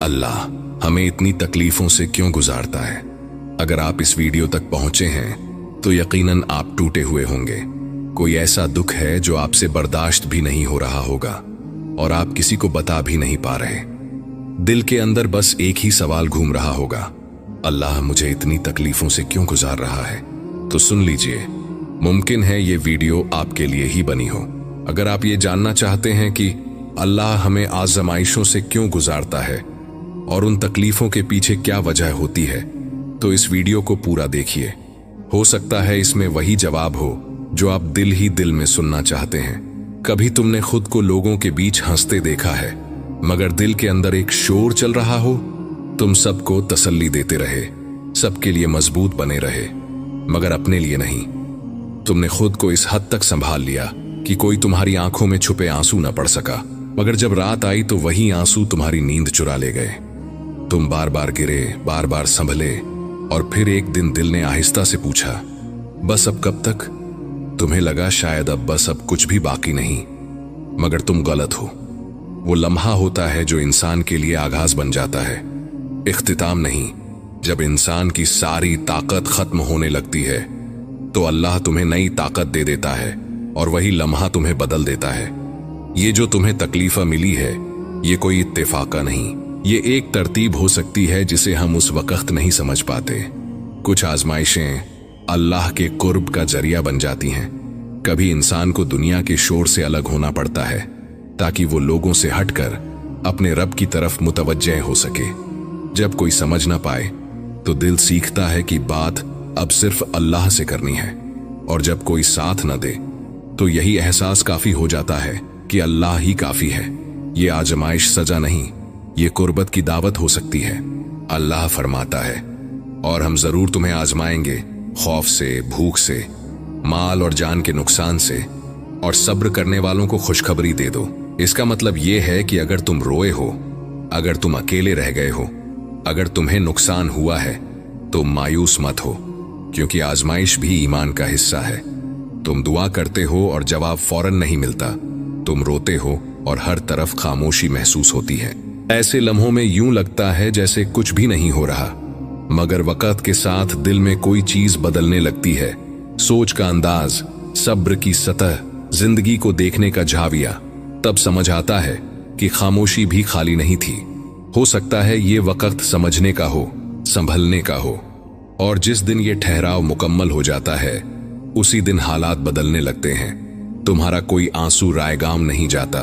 अल्लाह हमें इतनी तकलीफों से क्यों गुजारता है? अगर आप इस वीडियो तक पहुंचे हैं तो यकीनन आप टूटे हुए होंगे। कोई ऐसा दुख है जो आपसे बर्दाश्त भी नहीं हो रहा होगा और आप किसी को बता भी नहीं पा रहे। दिल के अंदर बस एक ही सवाल घूम रहा होगा, अल्लाह मुझे इतनी तकलीफों से क्यों गुजार रहा है? तो सुन लीजिए, मुमकिन है ये वीडियो आपके लिए ही बनी हो। अगर आप ये जानना चाहते हैं कि अल्लाह हमें आजमाइशों से क्यों गुजारता है और उन तकलीफों के पीछे क्या वजह होती है, तो इस वीडियो को पूरा देखिए। हो सकता है इसमें वही जवाब हो जो आप दिल ही दिल में सुनना चाहते हैं। कभी तुमने खुद को लोगों के बीच हंसते देखा है, मगर दिल के अंदर एक शोर चल रहा हो? तुम सबको तसल्ली देते रहे, सबके लिए मजबूत बने रहे, मगर अपने लिए नहीं। तुमने खुद को इस हद तक संभाल लिया कि कोई तुम्हारी आंखों में छुपे आंसू न पड़ सका, मगर जब रात आई तो वही आंसू तुम्हारी नींद चुरा ले गए। तुम बार बार गिरे, बार बार संभले, और फिर एक दिन दिल ने आहिस्ता से पूछा, बस अब कब तक? तुम्हें लगा शायद अब बस अब कुछ भी बाकी नहीं, मगर तुम गलत हो। वो लम्हा होता है जो इंसान के लिए आगाज बन जाता है, इख्तिताम नहीं। जब इंसान की सारी ताकत खत्म होने लगती है तो अल्लाह तुम्हें नई ताकत दे देता है और वही लम्हा तुम्हें बदल देता है। ये जो तुम्हें तकलीफा मिली है, ये कोई इत्तेफाका नहीं, ये एक तरतीब हो सकती है जिसे हम उस वक्त नहीं समझ पाते। कुछ आजमाइशें अल्लाह के कुर्ब का जरिया बन जाती हैं। कभी इंसान को दुनिया के शोर से अलग होना पड़ता है ताकि वो लोगों से हटकर अपने रब की तरफ मुतवज्जह हो सके। जब कोई समझ ना पाए तो दिल सीखता है कि बात अब सिर्फ अल्लाह से करनी है, और जब कोई साथ न दे तो यही एहसास काफी हो जाता है कि अल्लाह ही काफी है। ये आजमाइश सजा नहीं, ये कुर्बत की दावत हो सकती है। अल्लाह फरमाता है, और हम जरूर तुम्हें आजमाएंगे, खौफ से, भूख से, माल और जान के नुकसान से, और सब्र करने वालों को खुशखबरी दे दो। इसका मतलब ये है कि अगर तुम रोए हो, अगर तुम अकेले रह गए हो, अगर तुम्हें नुकसान हुआ है, तो मायूस मत हो, क्योंकि आजमाइश भी ईमान का हिस्सा है। तुम दुआ करते हो और जवाब फौरन नहीं मिलता, तुम रोते हो और हर तरफ खामोशी महसूस होती है। ऐसे लम्हों में यूं लगता है जैसे कुछ भी नहीं हो रहा, मगर वक्त के साथ दिल में कोई चीज बदलने लगती है। सोच का अंदाज, सब्र की सतह, जिंदगी को देखने का झाविया। तब समझ आता है कि खामोशी भी खाली नहीं थी। हो सकता है ये वक्त समझने का हो, संभलने का हो, और जिस दिन ये ठहराव मुकम्मल हो जाता है उसी दिन हालात बदलने लगते हैं। तुम्हारा कोई आंसू रायगाम नहीं जाता।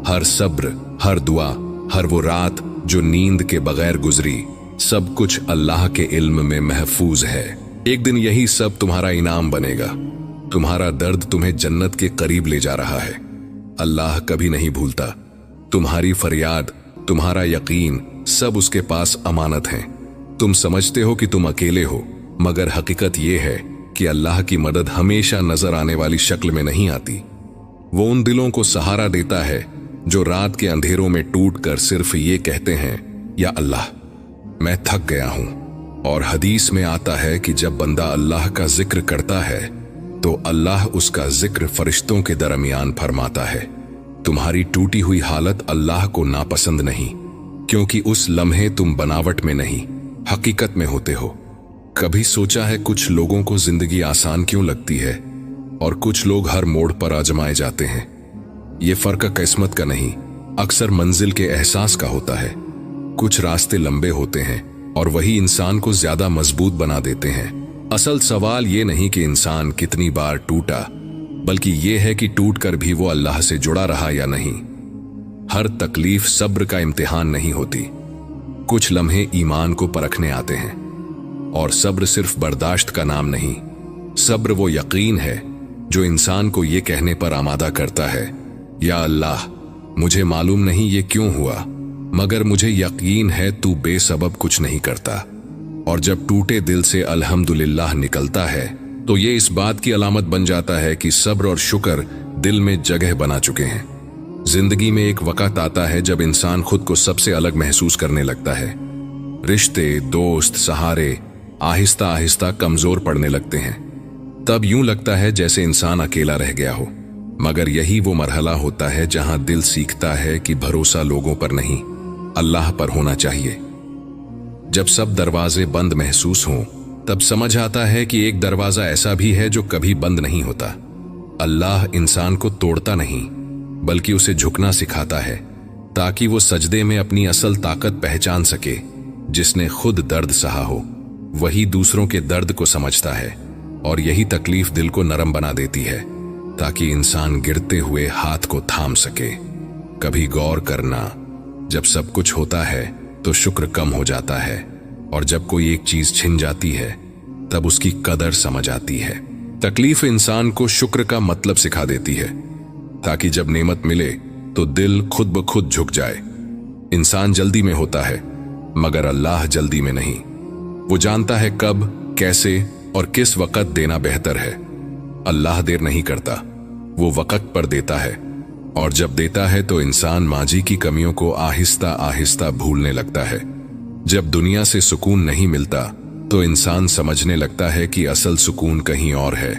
हर सब्र, हर दुआ, हर वो रात जो नींद के बगैर गुजरी, सब कुछ अल्लाह के इल्म में महफूज है। एक दिन यही सब तुम्हारा इनाम बनेगा। तुम्हारा दर्द तुम्हें जन्नत के करीब ले जा रहा है। अल्लाह कभी नहीं भूलता। तुम्हारी फरियाद, तुम्हारा यकीन, सब उसके पास अमानत हैं। तुम समझते हो कि तुम अकेले हो, मगर हकीकत यह है कि अल्लाह की मदद हमेशा नजर आने वाली शक्ल में नहीं आती। वो उन दिलों को सहारा देता है जो रात के अंधेरों में टूटकर सिर्फ ये कहते हैं, या अल्लाह मैं थक गया हूं। और हदीस में आता है कि जब बंदा अल्लाह का जिक्र करता है तो अल्लाह उसका जिक्र फरिश्तों के दरमियान फरमाता है। तुम्हारी टूटी हुई हालत अल्लाह को नापसंद नहीं, क्योंकि उस लम्हे तुम बनावट में नहीं, हकीकत में होते हो। कभी सोचा है कुछ लोगों को जिंदगी आसान क्यों लगती है और कुछ लोग हर मोड़ पर आजमाए जाते हैं? ये फर्क किस्मत का नहीं, अक्सर मंजिल के एहसास का होता है। कुछ रास्ते लंबे होते हैं और वही इंसान को ज्यादा मजबूत बना देते हैं। असल सवाल ये नहीं कि इंसान कितनी बार टूटा, बल्कि ये है कि टूटकर भी वो अल्लाह से जुड़ा रहा या नहीं। हर तकलीफ सब्र का इम्तिहान नहीं होती। कुछ लम्हे ईमान को परखने आते हैं, और सब्र सिर्फ बर्दाश्त का नाम नहीं। सब्र वो यकीन है जो इंसान को ये कहने पर आमादा करता है, या अल्लाह मुझे मालूम नहीं ये क्यों हुआ, मगर मुझे यकीन है तू बेसबब कुछ नहीं करता। और जब टूटे दिल से अल्हम्दुलिल्लाह निकलता है तो ये इस बात की अलामत बन जाता है कि सब्र और शुक्र दिल में जगह बना चुके हैं। जिंदगी में एक वक्त आता है जब इंसान खुद को सबसे अलग महसूस करने लगता है। रिश्ते, दोस्त, सहारे आहिस्ता आहिस्ता कमजोर पड़ने लगते हैं। तब यूं लगता है जैसे इंसान अकेला रह गया हो, मगर यही वो मरहला होता है जहां दिल सीखता है कि भरोसा लोगों पर नहीं, अल्लाह पर होना चाहिए। जब सब दरवाजे बंद महसूस हों, तब समझ आता है कि एक दरवाजा ऐसा भी है जो कभी बंद नहीं होता। अल्लाह इंसान को तोड़ता नहीं, बल्कि उसे झुकना सिखाता है, ताकि वो सजदे में अपनी असल ताकत पहचान सके। जिसने खुद दर्द सहा हो, वही दूसरों के दर्द को समझता है, और यही तकलीफ दिल को नरम बना देती है, ताकि इंसान गिरते हुए हाथ को थाम सके। कभी गौर करना, जब सब कुछ होता है तो शुक्र कम हो जाता है, और जब कोई एक चीज छिन जाती है तब उसकी कदर समझ आती है। तकलीफ इंसान को शुक्र का मतलब सिखा देती है, ताकि जब नेमत मिले तो दिल खुद ब खुद झुक जाए। इंसान जल्दी में होता है, मगर अल्लाह जल्दी में नहीं। वो जानता है कब, कैसे और किस वक्त देना बेहतर है। अल्लाह देर नहीं करता, वो वक्त पर देता है, और जब देता है तो इंसान माजी की कमियों को आहिस्ता आहिस्ता भूलने लगता है। जब दुनिया से सुकून नहीं मिलता तो इंसान समझने लगता है कि असल सुकून कहीं और है,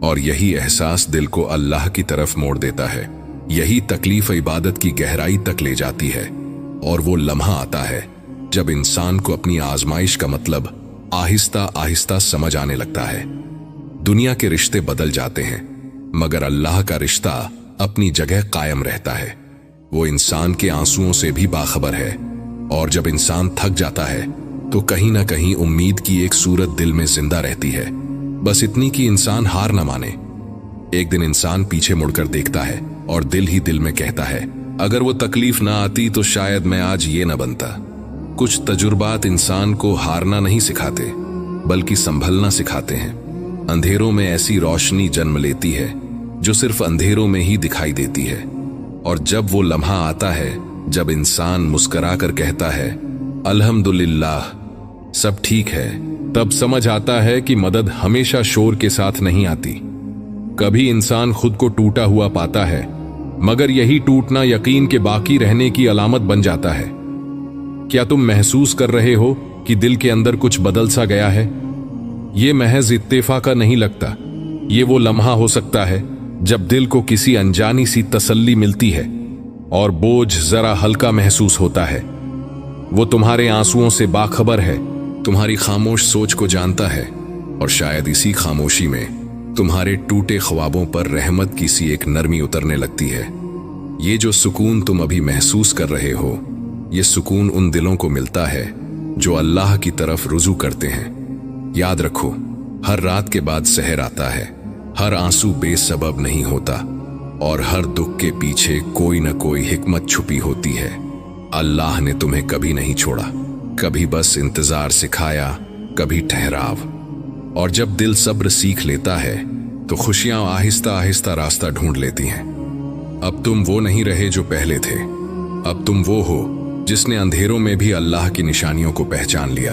और यही एहसास दिल को अल्लाह की तरफ मोड़ देता है। यही तकलीफ इबादत की गहराई तक ले जाती है, और वो लम्हा आता है जब इंसान को अपनी आजमाइश का मतलब आहिस्ता आहिस्ता समझ आने लगता है। दुनिया के रिश्ते बदल जाते हैं, मगर अल्लाह का रिश्ता अपनी जगह कायम रहता है। वो इंसान के आंसुओं से भी बाखबर है, और जब इंसान थक जाता है तो कहीं ना कहीं उम्मीद की एक सूरत दिल में जिंदा रहती है, बस इतनी कि इंसान हार न माने। एक दिन इंसान पीछे मुड़कर देखता है, और दिल ही दिल में कहता है, अगर वो तकलीफ ना आती तो शायद मैं आज ये न बनता। कुछ तजुर्बात इंसान को हारना नहीं सिखाते, बल्कि संभलना सिखाते हैं। अंधेरों में ऐसी रोशनी जन्म लेती है जो सिर्फ अंधेरों में ही दिखाई देती है, और जब वो लम्हा आता है जब इंसान मुस्कुराकर कहता है, अल्हम्दुलिल्लाह, सब ठीक है, तब समझ आता है कि मदद हमेशा शोर के साथ नहीं आती। कभी इंसान खुद को टूटा हुआ पाता है, मगर यही टूटना यकीन के बाकी रहने की अलामत बन जाता है। क्या तुम महसूस कर रहे हो कि दिल के अंदर कुछ बदल सा गया है? ये महज इत्तेफाका नहीं लगता। ये वो लम्हा हो सकता है जब दिल को किसी अनजानी सी तसल्ली मिलती है और बोझ जरा हल्का महसूस होता है। वो तुम्हारे आंसुओं से बाखबर है, तुम्हारी खामोश सोच को जानता है, और शायद इसी खामोशी में तुम्हारे टूटे ख्वाबों पर रहमत की सी एक नरमी उतरने लगती है। ये जो सुकून तुम अभी महसूस कर रहे हो, ये सुकून उन दिलों को मिलता है जो अल्लाह की तरफ रुजू करते हैं। याद रखो, हर रात के बाद सहर आता है, हर आंसू बेसबब नहीं होता, और हर दुख के पीछे कोई न कोई हिकमत छुपी होती है। अल्लाह ने तुम्हें कभी नहीं छोड़ा, कभी बस इंतजार सिखाया, कभी ठहराव। और जब दिल सब्र सीख लेता है तो खुशियां आहिस्ता आहिस्ता रास्ता ढूंढ लेती हैं। अब तुम वो नहीं रहे जो पहले थे, अब तुम वो हो जिसने अंधेरों में भी अल्लाह की निशानियों को पहचान लिया।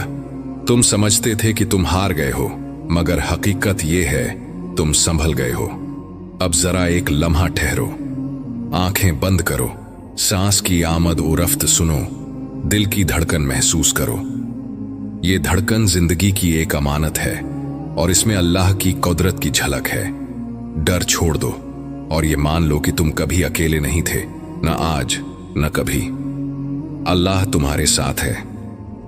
तुम समझते थे कि तुम हार गए हो, मगर हकीकत ये है तुम संभल गए हो। अब जरा एक लम्हा ठहरो, आंखें बंद करो, सांस की आमद और रफ्त सुनो, दिल की धड़कन महसूस करो। ये धड़कन जिंदगी की एक अमानत है, और इसमें अल्लाह की कुदरत की झलक है। डर छोड़ दो और ये मान लो कि तुम कभी अकेले नहीं थे, न आज न कभी। अल्लाह तुम्हारे साथ है,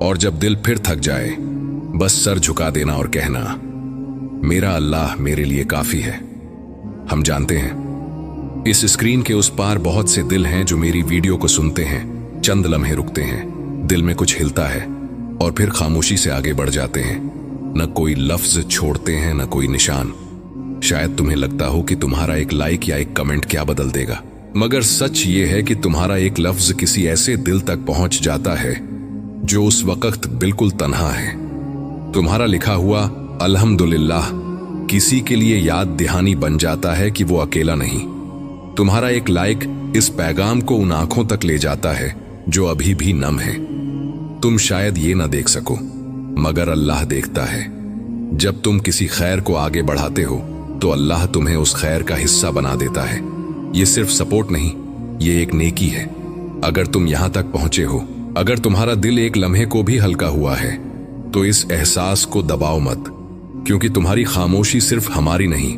और जब दिल फिर थक जाए बस सर झुका देना और कहना, मेरा अल्लाह मेरे लिए काफी है। हम जानते हैं इस स्क्रीन के उस पार बहुत से दिल हैं जो मेरी वीडियो को सुनते हैं, चंद लम्हे रुकते हैं, दिल में कुछ हिलता है, और फिर खामोशी से आगे बढ़ जाते हैं। न कोई लफ्ज छोड़ते हैं, न कोई निशान। शायद तुम्हें लगता हो कि तुम्हारा एक लाइक या एक कमेंट क्या बदल देगा, मगर सच ये है कि तुम्हारा एक लफ्ज किसी ऐसे दिल तक पहुंच जाता है जो उस वक्त बिल्कुल तन्हा है। तुम्हारा लिखा हुआ अल्हम्दुलिल्लाह किसी के लिए याद दहानी बन जाता है कि वो अकेला नहीं। तुम्हारा एक लाइक इस पैगाम को उन आंखों तक ले जाता है जो अभी भी नम है। तुम शायद ये ना देख सको, मगर अल्लाह देखता है। जब तुम किसी खैर को आगे बढ़ाते हो तो अल्लाह तुम्हें उस खैर का हिस्सा बना देता है। ये सिर्फ सपोर्ट नहीं, ये एक नेकी है। अगर तुम यहां तक पहुंचे हो, अगर तुम्हारा दिल एक लम्हे को भी हल्का हुआ है, तो इस एहसास को दबाओ मत, क्योंकि तुम्हारी खामोशी सिर्फ हमारी नहीं,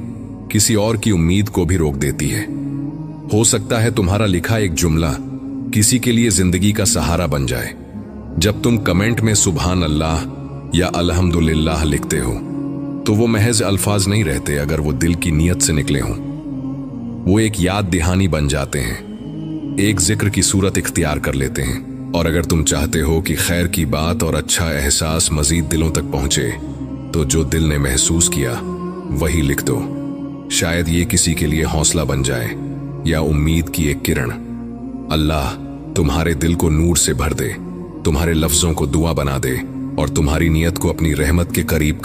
किसी और की उम्मीद को भी रोक देती है। हो सकता है तुम्हारा लिखा एक जुमला किसी के लिए जिंदगी का सहारा बन जाए। जब तुम कमेंट में सुभान अल्लाह या अल्हम्दुलिल्लाह लिखते हो तो वो महज अल्फाज नहीं रहते, अगर वो दिल की नीयत से निकले हों वो एक याद दहानी बन जाते हैं, एक जिक्र की सूरत इख्तियार कर लेते हैं। और अगर तुम चाहते हो कि खैर की बात और अच्छा एहसास मजीद दिलों तक पहुंचे तो जो दिल ने महसूस किया वही लिख दो। शायद ये किसी के लिए हौसला बन जाए या उम्मीद की एक किरण। अल्लाह तुम्हारे दिल को नूर से भर दे, तुम्हारे लफ्जों को दुआ बना दे और तुम्हारी नीयत को अपनी रहमत के करीब